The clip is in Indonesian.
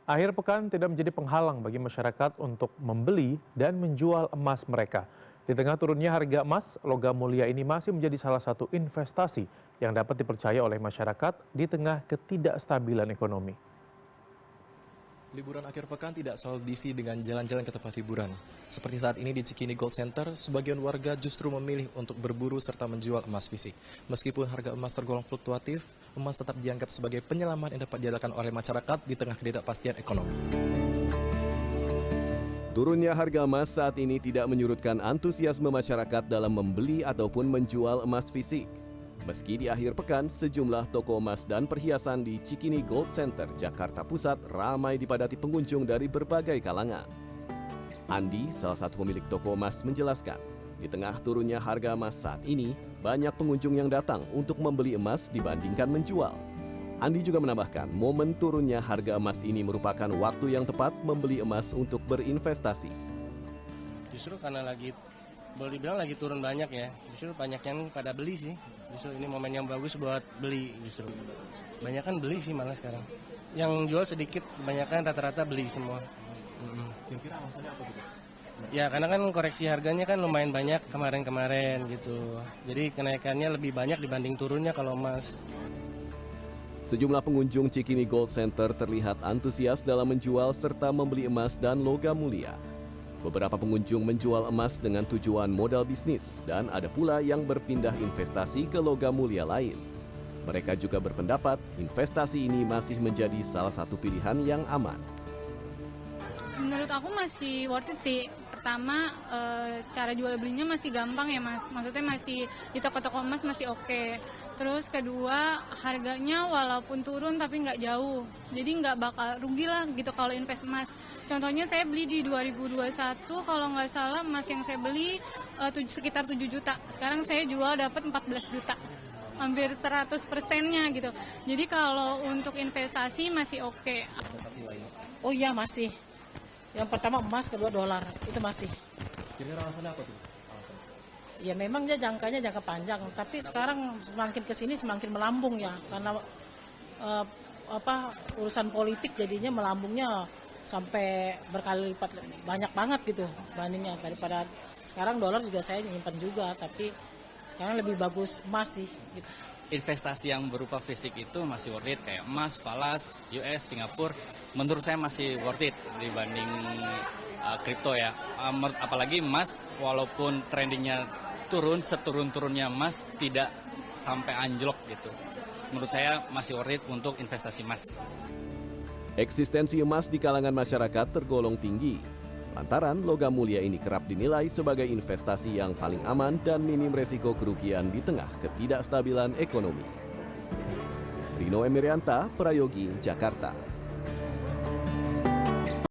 Akhir pekan tidak menjadi penghalang bagi masyarakat untuk membeli dan menjual emas mereka. Di tengah turunnya harga emas, logam mulia ini masih menjadi salah satu investasi yang dapat dipercaya oleh masyarakat di tengah ketidakstabilan ekonomi. Liburan akhir pekan tidak selalu diisi dengan jalan-jalan ke tempat hiburan. Seperti saat ini di Cikini Gold Center, sebagian warga justru memilih untuk berburu serta menjual emas fisik. Meskipun harga emas tergolong fluktuatif, emas tetap dianggap sebagai penyelamat yang dapat diandalkan oleh masyarakat di tengah ketidakpastian ekonomi. Turunnya harga emas saat ini tidak menyurutkan antusiasme masyarakat dalam membeli ataupun menjual emas fisik. Meski di akhir pekan, sejumlah toko emas dan perhiasan di Cikini Gold Center, Jakarta Pusat ramai dipadati pengunjung dari berbagai kalangan. Andi, salah satu pemilik toko emas, menjelaskan, di tengah turunnya harga emas saat ini, banyak pengunjung yang datang untuk membeli emas dibandingkan menjual. Andi juga menambahkan, momen turunnya harga emas ini merupakan waktu yang tepat membeli emas untuk berinvestasi. Justru karena boleh dibilang lagi turun banyak ya, justru banyak yang pada beli sih. Justru ini momen yang bagus buat beli justru. Banyak kan beli sih malah sekarang. Yang jual sedikit, kebanyakan rata-rata beli semua. Kira-kira alasannya apa gitu? Ya karena kan koreksi harganya kan lumayan banyak kemarin-kemarin gitu. Jadi kenaikannya lebih banyak dibanding turunnya kalau emas. Sejumlah pengunjung Cikini Gold Center terlihat antusias dalam menjual serta membeli emas dan logam mulia. Beberapa pengunjung menjual emas dengan tujuan modal bisnis dan ada pula yang berpindah investasi ke logam mulia lain. Mereka juga berpendapat investasi ini masih menjadi salah satu pilihan yang aman. Menurut aku masih worth it sih. Pertama, cara jual belinya masih gampang ya mas. Maksudnya masih di toko-toko emas masih oke. Terus kedua, harganya walaupun turun tapi nggak jauh. Jadi nggak bakal rugi lah gitu kalau invest emas. Contohnya saya beli di 2021, kalau nggak salah emas yang saya beli sekitar 7 juta. Sekarang saya jual dapat 14 juta. Hampir 100%-nya gitu. Jadi kalau untuk investasi masih oke. Oh iya masih. Yang pertama emas, kedua dolar, itu masih. Kira-kira alasannya apa tuh? Ya memang dia jangkanya jangka panjang, tapi sekarang semakin kesini semakin melambung ya, karena urusan politik jadinya melambungnya sampai berkali lipat banyak banget gitu bandingnya daripada sekarang dolar juga saya nyimpan juga, tapi sekarang lebih bagus emas sih. Gitu. Investasi yang berupa fisik itu masih worth it, kayak emas, falas, US, Singapura, menurut saya masih worth it dibanding kripto ya. Apalagi emas, walaupun trendingnya turun, seturun-turunnya emas tidak sampai anjlok gitu. Menurut saya masih worth it untuk investasi emas. Eksistensi emas di kalangan masyarakat tergolong tinggi. Lantaran logam mulia ini kerap dinilai sebagai investasi yang paling aman dan minim resiko kerugian di tengah ketidakstabilan ekonomi. Rino Emirianta, Prayogi, Jakarta.